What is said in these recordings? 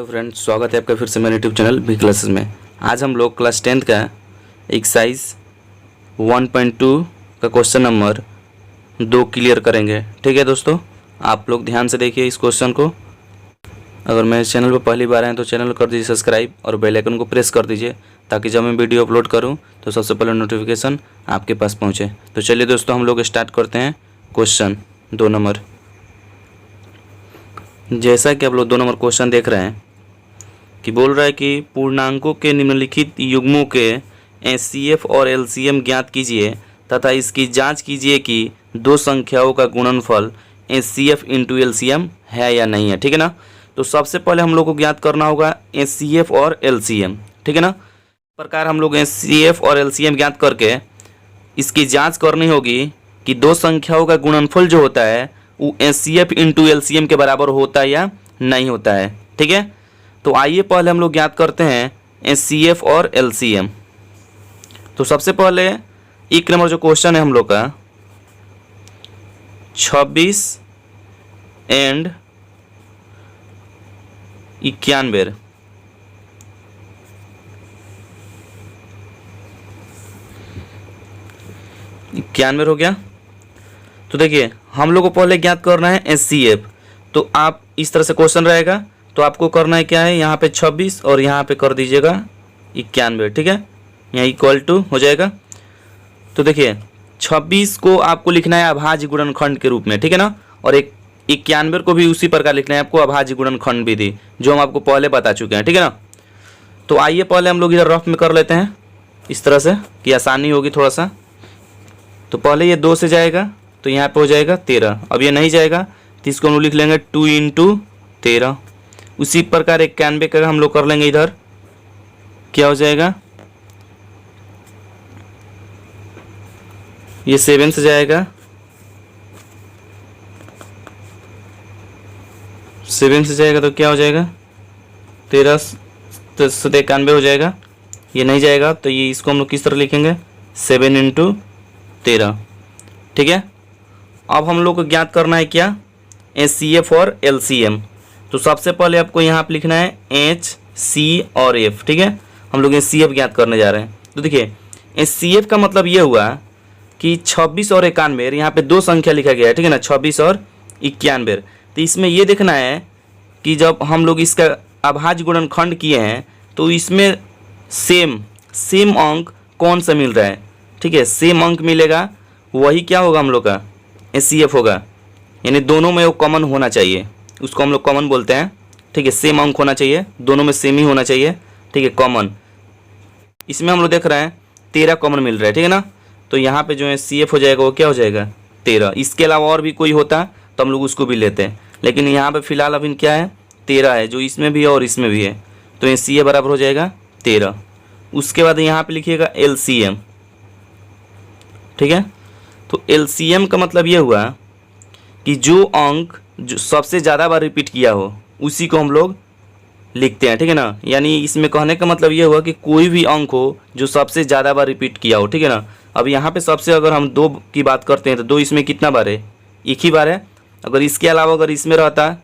Friends, स्वागत है आपका फिर से मेरे यूट्यूब चैनल भी क्लासेस में। आज हम लोग क्लास 10th का एक्सरसाइज 1.2 का क्वेश्चन नंबर 2 क्लियर करेंगे। ठीक है दोस्तों, आप लोग ध्यान से देखिए इस क्वेश्चन को। अगर मेरे चैनल पर पहली बार आए तो चैनल को कर दीजिए सब्सक्राइब और बेल आइकन को प्रेस कर दीजिए ताकि जब मैं वीडियो अपलोड करूँ तो सबसे पहले नोटिफिकेशन आपके पास पहुँचे। तो चलिए दोस्तों, हम लोग स्टार्ट करते हैं क्वेश्चन 2 नंबर। जैसा कि आप लोग 2 नंबर क्वेश्चन देख रहे हैं कि बोल रहा है कि पूर्णांकों के निम्नलिखित युग्मों के एचसीएफ और एलसीएम ज्ञात कीजिए तथा इसकी जांच कीजिए कि दो संख्याओं का गुणनफल एचसीएफ इंटू एलसीएम है या नहीं है। ठीक है ना। तो सबसे पहले हम लोग को ज्ञात करना होगा एचसीएफ और एलसीएम। ठीक है ना। इस प्रकार हम लोग एचसीएफ और एलसीएम ज्ञात करके इसकी जाँच करनी होगी कि दो संख्याओं का गुणनफल जो होता है वो एचसीएफ इंटू एलसीएम के बराबर होता है या नहीं होता है। ठीक है। तो आइए पहले हम लोग ज्ञात करते हैं एचसीएफ और एलसीएम। तो सबसे पहले एक नंबर जो क्वेश्चन है हम लोग का 26 एंड 91 91 हो गया। तो देखिए हम लोग को पहले ज्ञात करना है एचसीएफ। तो आप इस तरह से क्वेश्चन रहेगा तो आपको करना है क्या है, यहाँ पे 26 और यहाँ पे कर दीजिएगा 91। ठीक है, यहाँ इक्वल टू हो जाएगा। तो देखिए 26 को आपको लिखना है अभाज्य गुणनखंड के रूप में। ठीक है ना। और एक 91 को भी उसी प्रकार लिखना है आपको अभाज्य गुणनखंड विधि, जो हम आपको पहले बता चुके हैं। ठीक है ना। तो आइए पहले हम लोग इधर रफ में कर लेते हैं इस तरह से कि आसानी होगी थोड़ा सा। तो पहले ये 2 से जाएगा तो यहाँ पे हो जाएगा 13। अब ये नहीं जाएगा तो इसको हम लोग लिख लेंगे 2 इंटू 13। उसी प्रकार 91 का हम लोग कर लेंगे। इधर क्या हो जाएगा, ये 7 से जाएगा, 7 से जाएगा तो क्या हो जाएगा 13 से 91 हो जाएगा। ये नहीं जाएगा तो ये इसको हम लोग किस तरह लिखेंगे 7 इंटू 13। ठीक है। अब हम लोग को ज्ञात करना है क्या एचसीएफ और एलसीएम। तो सबसे पहले आपको यहाँ पे लिखना है एच सी और एफ। ठीक है, हम लोग एचसीएफ ज्ञात करने जा रहे हैं। तो देखिए एचसीएफ का मतलब ये हुआ कि 26 और 91, यहाँ पे दो संख्या लिखा गया है। ठीक है ना, 26 और 91। तो इसमें ये देखना है कि जब हम लोग इसका अभाज्य गुणनखंड किए हैं तो इसमें सेम अंक कौन सा मिल रहा है। ठीक है, सेम अंक मिलेगा वही क्या होगा हम लोग का एचसीएफ होगा, यानी दोनों में वो कॉमन होना चाहिए, उसको हम लोग कॉमन बोलते हैं। ठीक है, सेम अंक होना चाहिए, दोनों में सेम ही होना चाहिए। ठीक है, कॉमन। इसमें हम लोग देख रहे हैं 13 कॉमन मिल रहा है। ठीक है ना। तो यहाँ पे जो एचसीएफ हो जाएगा वो क्या हो जाएगा 13। इसके अलावा और भी कोई होता तो हम लोग उसको भी लेते हैं, लेकिन यहाँ पे फिलहाल अभी क्या है 13 है, जो इसमें भी है और इसमें भी है। तो एचसीएफ बराबर हो जाएगा 13। उसके बाद यहाँ पे लिखिएगा एलसीएम। ठीक है। तो एलसीएम का मतलब ये हुआ कि जो अंक जो सबसे ज़्यादा बार रिपीट किया हो उसी को हम लोग लिखते हैं। ठीक है ना। यानी इसमें कहने का मतलब ये हुआ कि कोई भी अंक हो जो सबसे ज़्यादा बार रिपीट किया हो। ठीक है ना। अब यहाँ पे सबसे अगर हम 2 की बात करते हैं तो 2 इसमें कितना बार है, एक ही बार है। अगर इसके अलावा अगर इसमें रहता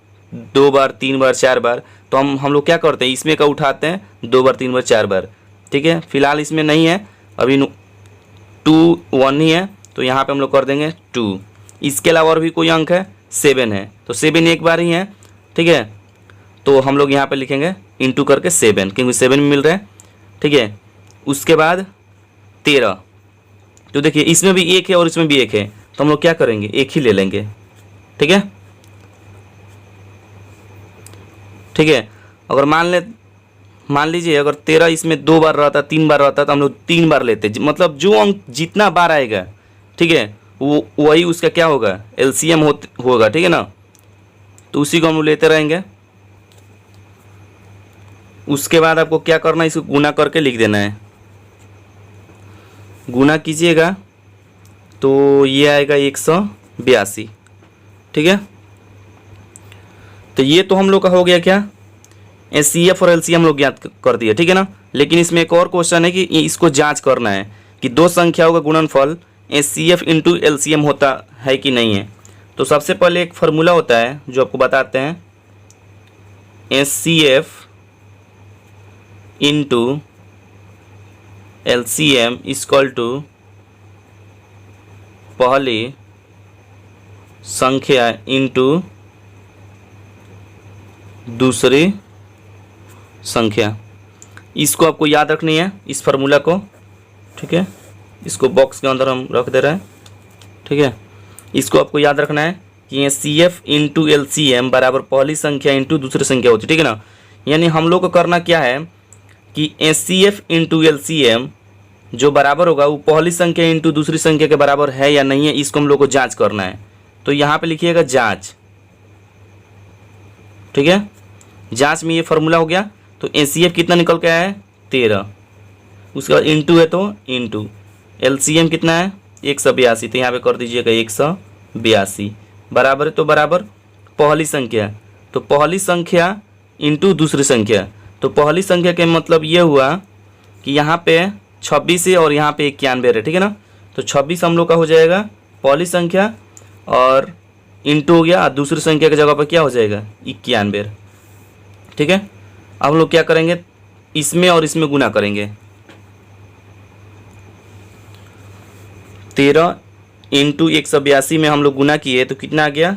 2 बार 3 बार 4 बार तो हम लोग क्या करते हैं इसमें का उठाते हैं 2 बार 3 बार 4 बार। ठीक है, फिलहाल इसमें नहीं है, अभी 2 1 ही है तो यहाँ पे हम लोग कर देंगे 2। इसके अलावा और भी कोई अंक है 7 है तो 7 एक बार ही है। ठीक है, तो हम लोग यहाँ पे लिखेंगे इंटू करके 7, क्योंकि 7 में मिल रहा है। ठीक है। उसके बाद 13। तो देखिए इसमें भी 1 है और इसमें भी 1 है तो हम लोग क्या करेंगे 1 ही ले लेंगे। ठीक है। ठीक है, अगर मान लीजिए अगर 13 इसमें 2 बार रहता 3 बार रहता तो हम लोग 3 बार लेते, मतलब जो अंक जितना बार आएगा ठीक है वो वही उसका क्या होगा एलसीएम होगा। ठीक है ना। तो उसी को हम लोग लेते रहेंगे। उसके बाद आपको क्या करना है, इसको गुना करके लिख देना है। गुना कीजिएगा तो ये आएगा 182। ठीक है। तो ये तो हम लोग का हो गया क्या एचसीएफ और एलसीएम हम लोग ज्ञात कर दिए। ठीक है ना। लेकिन इसमें एक और क्वेश्चन है कि इसको जांच करना है कि दो संख्याओं का गुणनफल एचसीएफ इंटू एलसीएम होता है कि नहीं है। तो सबसे पहले एक फार्मूला होता है जो आपको बताते हैं, HCF into LCM equal to पहली संख्या इंटू दूसरी संख्या। इसको आपको याद रखनी है, इस फार्मूला को, ठीक है। इसको बॉक्स के अंदर हम रख दे रहे हैं, ठीक है। इसको आपको याद रखना है कि ये CF इंटू LCM बराबर पहली संख्या इंटू दूसरी संख्या होती है, ठीक है ना। यानी हम लोग को करना क्या है कि CF इंटू LCM जो बराबर होगा वो पहली संख्या इंटू दूसरी संख्या के बराबर है या नहीं है, इसको हम लोग को जांच करना है। तो यहाँ पे लिखिएगा जांच, ठीक है। जांच में ये फार्मूला हो गया। तो CF कितना निकल के आया है 13, उसके बाद इंटू है तो इंटू LCM कितना है 182, तो यहाँ पे कर दीजिएगा 182 बराबर है, तो बराबर पहली संख्या, तो पहली संख्या इंटू दूसरी संख्या। तो पहली संख्या के मतलब ये हुआ कि यहाँ पे 26 है और यहाँ पे 91 है, ठीक है ना। तो 26 हम लोग का हो जाएगा पहली संख्या और इंटू हो गया, दूसरी संख्या की जगह पर क्या हो जाएगा 91, ठीक है। अब हम लोग क्या करेंगे, इसमें और इसमें गुना करेंगे। 13 इंटू 182 में हम लोग गुना किए तो कितना आ गया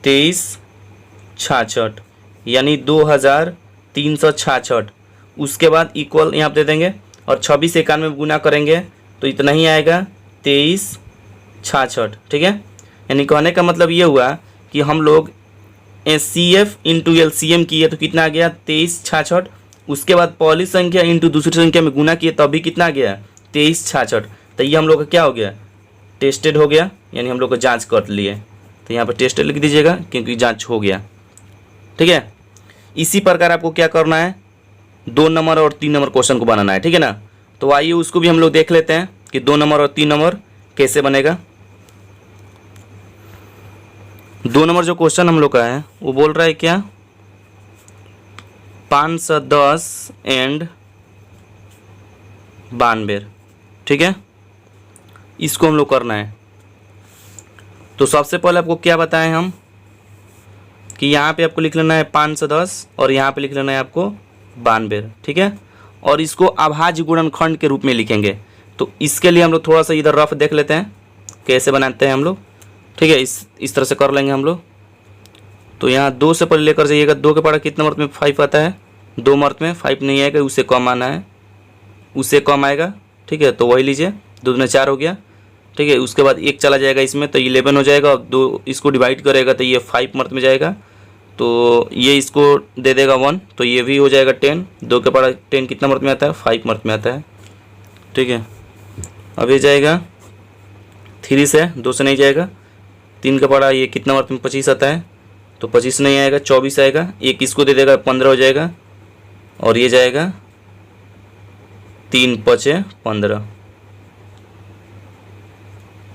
2366, यानी 2366। उसके बाद इक्वल यहाँ पे दे देंगे और 26 91 में गुना करेंगे तो इतना ही आएगा 2366, ठीक है। यानी कहने का मतलब ये हुआ कि हम लोग CF इंटू LCM किए तो कितना आ गया 2366। उसके बाद पहली संख्या इंटू दूसरी संख्या में गुना किए तभी कितना आ गया 2366। तो ये हम लोग का क्या हो गया टेस्टेड हो गया, यानी हम लोग को जांच कर लिए। तो यहाँ पर टेस्टेड लिख दीजिएगा क्योंकि जांच हो गया, ठीक है। इसी प्रकार आपको क्या करना है 2 नंबर और 3 नंबर क्वेश्चन को बनाना है, ठीक है ना। तो आइए उसको भी हम लोग देख लेते हैं कि 2 नंबर और 3 नंबर कैसे बनेगा। 2 नंबर जो क्वेश्चन हम लोग का है वो बोल रहा है क्या 510 एंड 92, ठीक है। इसको हम लोग करना है। तो सबसे पहले आपको क्या बताएं हम कि यहाँ पे आपको लिख लेना है 510 और यहाँ पे लिख लेना है आपको 92, ठीक है। और इसको अभाज्य गुणनखंड के रूप में लिखेंगे। तो इसके लिए हम लोग थोड़ा सा इधर रफ देख लेते हैं कैसे बनाते हैं हम लोग, ठीक है। इस तरह से कर लेंगे हम लोग। तो यहाँ 2 से पहले लेकर जाइएगा। 2 के पढ़ा कितना मर्त में 5 आता है, 2 मर्त में 5 नहीं आएगा, उससे कम आना है, उससे कम आएगा, ठीक है। तो वही लीजिए, 2 में 4 हो गया, ठीक है। उसके बाद 1 चला जाएगा इसमें तो 11 हो जाएगा। और 2 इसको डिवाइड करेगा तो ये 5 मर्त में जाएगा, तो ये इसको दे देगा 1, तो ये भी हो जाएगा 10। 2 के पढ़ा 10 कितना मर्त में आता है 5 मर्त में आता है, ठीक है। अब ये जाएगा 3 से, 2 से नहीं जाएगा। 3 का पढ़ा ये कितना मर्त में 25 आता है, तो 25 नहीं आएगा, 24 आएगा। 1 इसको दे देगा 15 हो जाएगा। और ये जाएगा 3 5 15,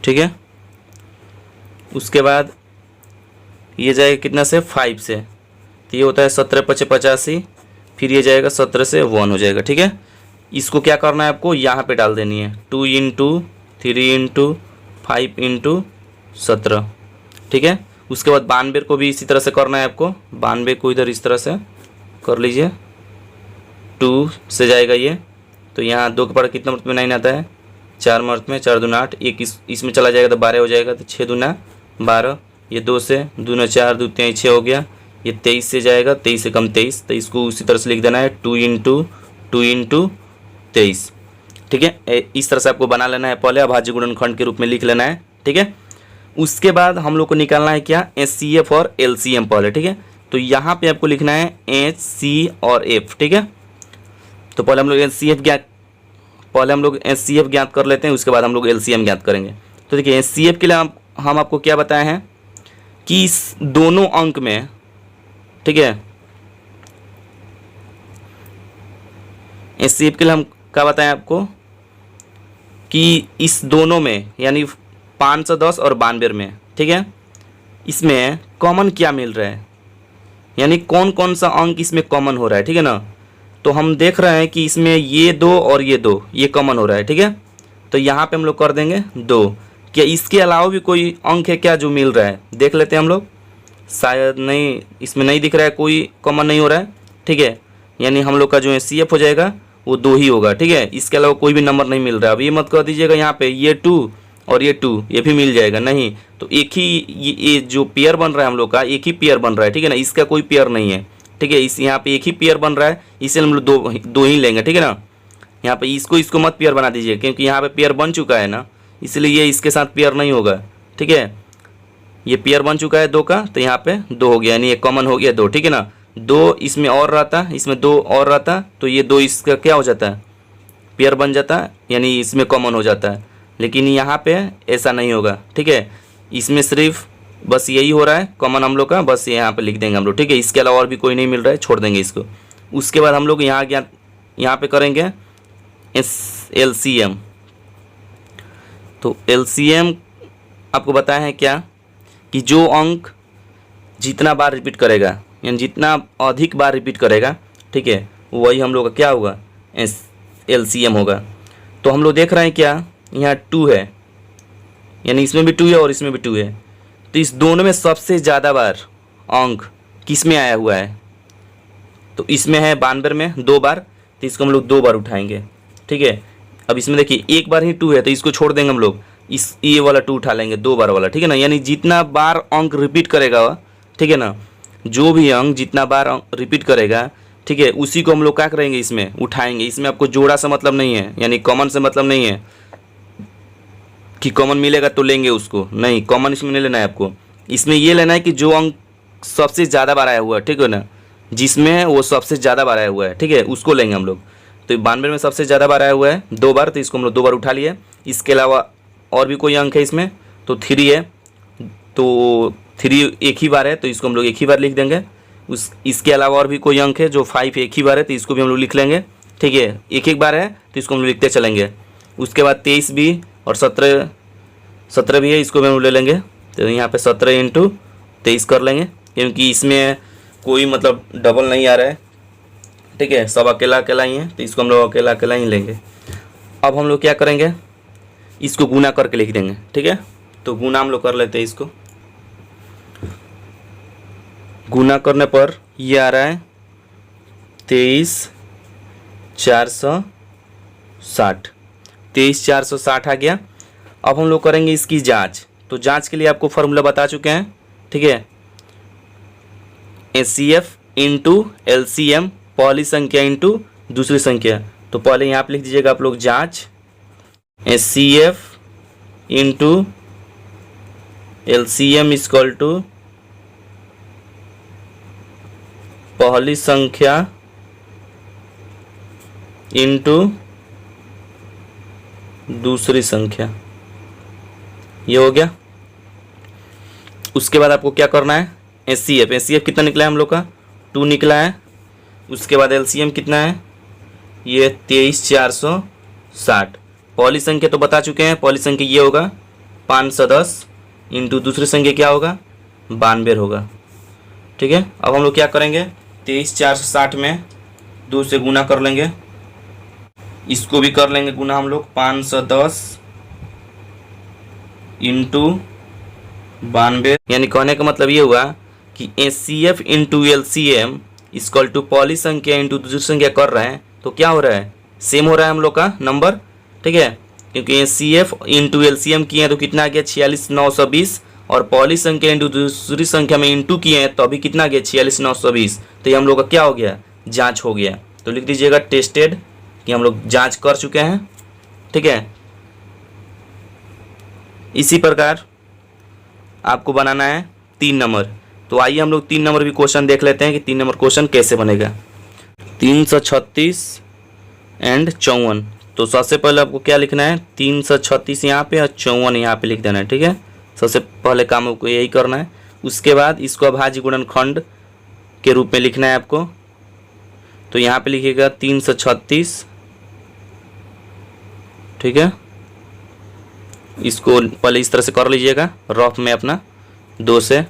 ठीक है। उसके बाद ये जाएगा कितना से 5 से, तो ये होता है 17 5 85। फिर ये जाएगा 17 से 1 हो जाएगा, ठीक है। इसको क्या करना है आपको यहाँ पे डाल देनी है 2 इंटू 3 इंटू 5 इंटू 17, ठीक है। उसके बाद 92 को भी इसी तरह से करना है आपको। 92 को इधर इस तरह से कर लीजिए, 2 से जाएगा ये, तो यहाँ 2 के पढ़ा कितना मर्त में 9 आता है, 4 मर्त में 4 दूना 8। 1 इसमें चला जाएगा तो 12 हो जाएगा, तो 6 दूना 12। ये 2 से 2 ने 4 2 3 6 हो गया। ये 23 से जाएगा, 23 से कम 23, तो इसको उसी तरह से लिख देना है 2 इंटू 23, ठीक है। इस तरह से आपको बना लेना है, पहले अभाज्य गुणनखंड के रूप में लिख लेना है, ठीक है। उसके बाद हम लोग को निकालना है क्या HCF और LCM पहले, ठीक है। तो यहाँ पे आपको लिखना है HC और F, ठीक है। तो पहले हम लोग HCF ज्ञात कर लेते हैं, उसके बाद हम लोग LCM ज्ञात करेंगे। तो देखिए HCF के लिए हम आपको क्या बताए हैं कि इस दोनों अंक में, ठीक है, HCF के लिए हम क्या बताएं आपको कि इस दोनों में यानी 510 और 92 में, ठीक है, इसमें कॉमन क्या मिल रहा है, यानी कौन कौन सा अंक इसमें कॉमन हो रहा है, ठीक है ना। तो हम देख रहे हैं कि इसमें ये 2 और ये 2 ये कॉमन हो रहा है, ठीक है। तो यहाँ पे हम लोग कर देंगे 2। क्या इसके अलावा भी कोई अंक है क्या जो मिल रहा है, देख लेते हैं हम लोग। शायद नहीं, इसमें नहीं दिख रहा है, कोई कॉमन नहीं हो रहा है, ठीक है। यानी हम लोग का जो HCF हो जाएगा वो 2 ही होगा, ठीक है। इसके अलावा कोई भी नंबर नहीं मिल रहा है। अब ये मत कर दीजिएगा यहाँ पे ये 2 और ये 2 ये भी मिल जाएगा, नहीं। तो एक ही ये जो पेयर बन रहा है हम लोग का, एक ही पेयर बन रहा है, ठीक है ना। इसका कोई पेयर नहीं है, ठीक है। इस यहाँ पे एक ही पेयर बन रहा है, इसलिए हम लोग दो ही लेंगे, ठीक है ना। यहाँ पे इसको मत पेयर बना दीजिए, क्योंकि यहाँ पे पेयर बन चुका है ना, इसलिए ये इसके साथ पेयर नहीं होगा, ठीक है। ये पेयर बन चुका है 2 का, तो यहाँ पे 2 हो गया, यानी ये कॉमन हो गया 2, ठीक है ना। 2 इसमें और रहता, इसमें 2 और रहता, तो ये 2 इसका क्या हो जाता है, पेयर बन जाता है, यानी इसमें कॉमन हो जाता है। लेकिन यहाँ पे ऐसा नहीं होगा, ठीक है। इसमें सिर्फ बस यही हो रहा है कॉमन हम लोग का, बस यहाँ पे लिख देंगे हम लोग, ठीक है। इसके अलावा और भी कोई नहीं मिल रहा है, छोड़ देंगे इसको। उसके बाद हम लोग यहाँ पे करेंगे LCM। तो LCM आपको बताया है क्या कि जो अंक जितना बार रिपीट करेगा, यानी जितना अधिक बार रिपीट करेगा, ठीक है, वही हम लोग का क्या होगा, LCM होगा। तो हम लोग देख रहे हैं क्या, यहाँ 2 है, यानी इसमें भी 2 है और इसमें भी 2 है। तो इस दोनों में सबसे ज़्यादा बार अंक किस में आया हुआ है, तो इसमें है 92 में 2 बार, तो इसको हम लोग 2 बार उठाएंगे, ठीक है। अब इसमें देखिए एक बार ही 2 है, तो इसको छोड़ देंगे हम लोग, ये वाला 2 उठा लेंगे, 2 बार वाला, ठीक है ना। यानी जितना बार अंक रिपीट करेगा, ठीक है ना, जो भी अंक जितना बार रिपीट करेगा, ठीक है, उसी को हम लोग क्या करेंगे, इसमें उठाएंगे। इसमें आपको जोड़ा से मतलब नहीं है, यानी कॉमन से मतलब नहीं है कि कॉमन मिलेगा तो लेंगे उसको, नहीं, कॉमन इसमें नहीं लेना है आपको। इसमें ये लेना है कि जो अंक सबसे ज़्यादा बार आया हुआ है, ठीक है ना, जिसमें वो सबसे ज़्यादा बार आया हुआ है, ठीक है, उसको लेंगे हम लोग। तो 92 में सबसे ज़्यादा बार आया हुआ है 2 बार, तो इसको हम लोग 2 बार उठा लिए। इसके अलावा और भी कोई अंक है इसमें, तो 3 है, तो 3 एक ही बार है, तो इसको हम लोग एक ही बार लिख देंगे। इसके अलावा और भी कोई अंक है जो 5 एक ही बार है, तो इसको भी हम लोग लिख लेंगे, ठीक है। एक बार है तो इसको हम लोग लिखते चलेंगे। उसके बाद 23 भी और 17 भी है, इसको भी हम ले लेंगे। तो यहाँ पे 17 × 23 कर लेंगे, क्योंकि इसमें कोई मतलब डबल नहीं आ रहा है, ठीक है, सब अकेला अकेला ही है, तो इसको हम लोग अकेला अकेला ही लेंगे। अब हम लोग क्या करेंगे, इसको गुना करके लिख देंगे, ठीक है। तो गुना हम लोग कर लेते हैं, इसको गुना करने पर ये आ रहा है 23,460, 23,460 आ गया। अब हम लोग करेंगे इसकी जांच। तो जांच के लिए आपको फॉर्मूला बता चुके हैं, ठीक है। HCF × LCM, पहली संख्या इंटू दूसरी संख्या। तो पहले यहाँ पे लिख दीजिएगा आप लोग जांच, HCF × LCM इक्वल टू पहली संख्या इंटू दूसरी संख्या, ये हो गया। उसके बाद आपको क्या करना है, HCF कितना निकला है हम लोग का, 2 निकला है। उसके बाद LCM कितना है, ये 23,460। पहली संख्या तो बता चुके हैं, पहली संख्या ये होगा 510 इंटू दूसरी संख्या क्या होगा, 92 होगा, ठीक है। अब हम लोग क्या करेंगे, 23,460 में 2 से गुना कर लेंगे, इसको भी कर लेंगे गुना हम लोग, 510 इंटू 92। यानी कहने का मतलब ये हुआ कि HCF × LCM इक्वल टू पहली संख्या इंटू दूसरी संख्या कर रहे हैं, तो क्या हो रहा है, सेम हो रहा है हम लोग का नंबर, ठीक है। क्योंकि HCF × LCM किए हैं तो कितना आ गया, 46,920, और पहली संख्या इंटू दूसरी संख्या में इंटू किए हैं तो अभी कितना आ गया, 46,920। तो ये हम लोग का क्या हो गया, जांच हो गया। तो लिख दीजिएगा टेस्टेड, कि हम लोग जांच कर चुके हैं, ठीक है। इसी प्रकार आपको बनाना है 3 नंबर। तो आइए हम लोग 3 नंबर भी क्वेश्चन देख लेते हैं कि 3 नंबर क्वेश्चन कैसे बनेगा। 336 एंड 54। तो सबसे पहले आपको क्या लिखना है, 336 यहाँ पे और 54 यहाँ पे लिख देना है, ठीक है। सबसे पहले काम आपको यही करना है। उसके बाद इसको अभाज्य गुणनखंड के रूप में लिखना है आपको। तो यहाँ पे लिखिएगा 336, ठीक है। इसको पहले इस तरह से कर लीजिएगा रफ में अपना, 2 से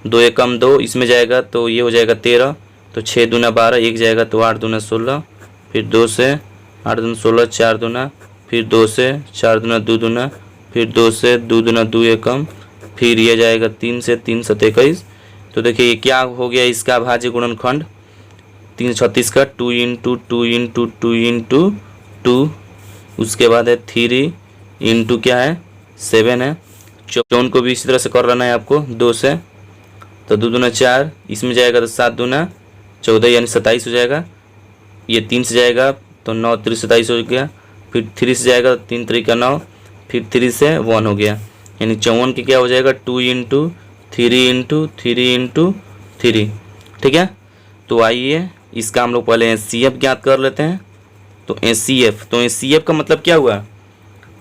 2 एकम 2, इसमें जाएगा तो ये हो जाएगा 13, तो 6 दूना 12, 1 जाएगा तो 8 दूना 16, फिर 2 से 8 दूना 16, 4 दूना, फिर 2 से 4 दूना 2 दूना, फिर 2 से 2 दूना 2 एकम, फिर ये जाएगा 3 से 3 7 21। तो देखिए ये क्या हो गया, इसका अभाज्य गुणनखंड 336 का 2 इंटू 2 इंटू 2 इंटू 2, उसके बाद है 3 इंटू क्या है 7 है। 54 को भी इसी तरह से कर लेना है आपको 2 से, तो 2 दूना 4, इसमें जाएगा तो 7 दूना 14 यानी 27 हो जाएगा। ये 3 से जाएगा तो 9 3 27 हो गया, फिर 3 से जाएगा 3 3 का 9, फिर 3 से 1 हो गया, यानी 54 की क्या हो जाएगा 2 इंटू 3 इंटू 3 इंटू 3। ठीक है, तो आइए इसका हम लोग पहले HCF ज्ञात कर लेते हैं। तो HCF का मतलब क्या हुआ,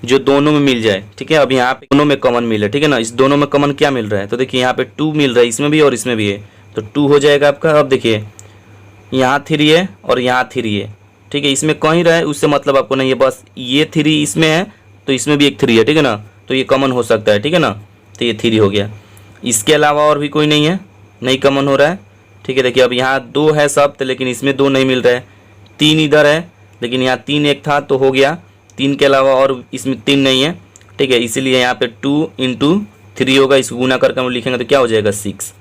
जो दोनों में मिल जाए। ठीक है, अब यहाँ पे दोनों में कॉमन मिल है, ठीक है ना। इस दोनों में कॉमन क्या मिल रहा है, तो देखिए यहाँ पे 2 मिल रहा है, इसमें भी और इसमें भी है, तो 2 हो जाएगा आपका। अब देखिए यहाँ 3 है और यहाँ 3 है, ठीक है, इसमें कहीं रहे उससे मतलब आपको नहीं है, बस ये 3 इसमें है तो इसमें भी एक 3 है, ठीक है ना, तो ये कॉमन हो सकता है, ठीक है ना, तो ये 3 हो गया। इसके अलावा और भी कोई नहीं है, नहीं कॉमन हो रहा है। ठीक है, देखिए अब यहाँ 2 है सब तो, लेकिन इसमें 2 नहीं मिल रहा है। 3 इधर है लेकिन यहाँ 3 एक था तो हो गया, 3 के अलावा और इसमें 3 नहीं है। ठीक है, इसीलिए यहाँ पे 2 इंटू 3 होगा, इसको गुना करके हम लिखेंगे तो क्या हो जाएगा 6।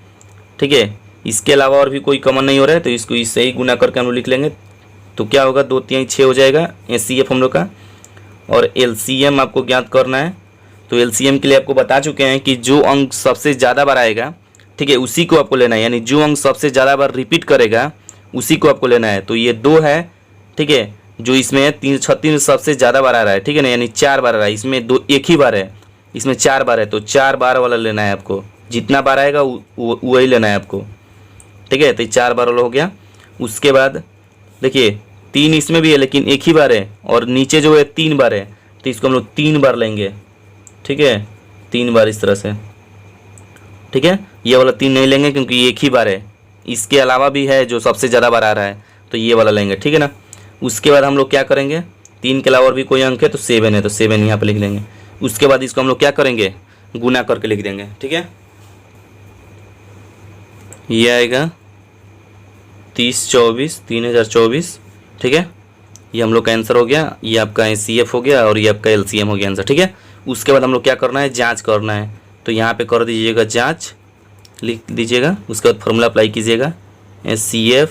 ठीक है, इसके अलावा और भी कोई कॉमन नहीं हो रहा है तो इसको इससे ही गुना करके हम लोग लिख लेंगे, तो क्या होगा 2 3 6 हो जाएगा HCF हम लोग का। और LCM आपको ज्ञात करना है, तो LCM के लिए आपको बता चुके हैं कि जो अंक सबसे ज़्यादा बार आएगा, ठीक है, उसी को आपको लेना है, यानी जो अंक सबसे ज़्यादा बार रिपीट करेगा उसी को आपको लेना है। तो ये 2 है, ठीक है, जो इसमें है 336 सबसे ज़्यादा बार आ रहा है, ठीक है ना, यानी 4 बार आ रहा है, इसमें 2 एक ही बार है, इसमें 4 बार है, तो 4 बार वाला लेना है आपको, जितना बार आएगा वही लेना है आपको। ठीक है, तो 4 बार वाला हो गया। उसके बाद देखिए 3 इसमें भी है लेकिन एक ही बार है, और नीचे जो है 3 बार है, तो इसको हम लोग 3 बार लेंगे। ठीक है, 3 बार इस तरह से। ठीक है, ये वाला 3 नहीं लेंगे क्योंकि ये एक ही बार है, इसके अलावा भी है जो सबसे ज़्यादा बार आ रहा है, तो ये वाला लेंगे, ठीक है ना। उसके बाद हम लोग क्या करेंगे, 3 के अलावा और भी कोई अंक है तो 7 है, तो 7 यहाँ पे लिख लेंगे। उसके बाद इसको हम लोग क्या करेंगे, गुना करके लिख देंगे। ठीक है, ये आएगा 30 24 3024। ठीक है, ये हम लोग का आंसर हो गया, ये आपका HCF हो गया और ये आपका LCM हो गया आंसर। ठीक है, उसके बाद हम लोग क्या करना है, जांच करना है, तो यहाँ पे कर दीजिएगा जांच, लिख दीजिएगा। उसके बाद फॉर्मूला अप्लाई कीजिएगा, HCF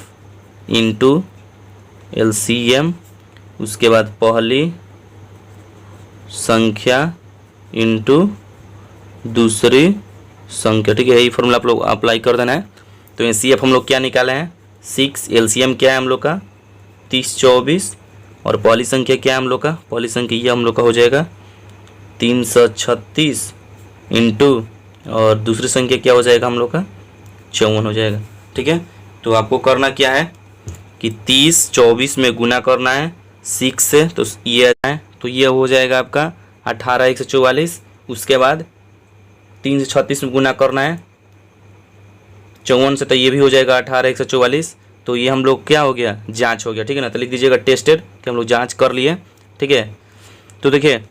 इंटू LCM, उसके बाद पहली संख्या इंटू दूसरी संख्या। ठीक है, यही फॉर्मूला आप लोग अप्लाई कर देना है। तो HCF हम लोग क्या निकाले हैं 6, LCM क्या है हम लोग का 30 24, और पहली संख्या क्या है हम लोग का, पहली संख्या ये हम लोग का हो जाएगा 336 इंटू, और दूसरी संख्या क्या हो जाएगा हम लोग का 54 हो जाएगा। ठीक है, तो आपको करना क्या है कि 30 24 में गुना करना है 6 से, तो ये है, तो ये हो जाएगा आपका 18 144। उसके बाद 3 से 36 में गुना करना है 54 से, तो ये भी हो जाएगा 18 144। तो ये हम लोग क्या हो गया, जांच हो गया। ठीक है ना, तो लिख दीजिएगा टेस्टेड कि हम लोग जांच कर लिए। ठीक है, तो देखिए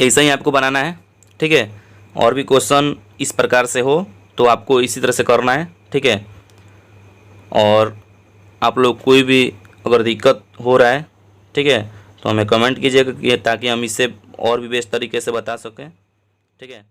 ऐसा ही आपको बनाना है। ठीक है, और भी क्वेश्चन इस प्रकार से हो तो आपको इसी तरह से करना है। ठीक है, और आप लोग कोई भी अगर दिक्कत हो रहा है, ठीक है, तो हमें कमेंट कीजिएगा ताकि हम इसे और भी बेस्ट तरीके से बता सकें। ठीक है।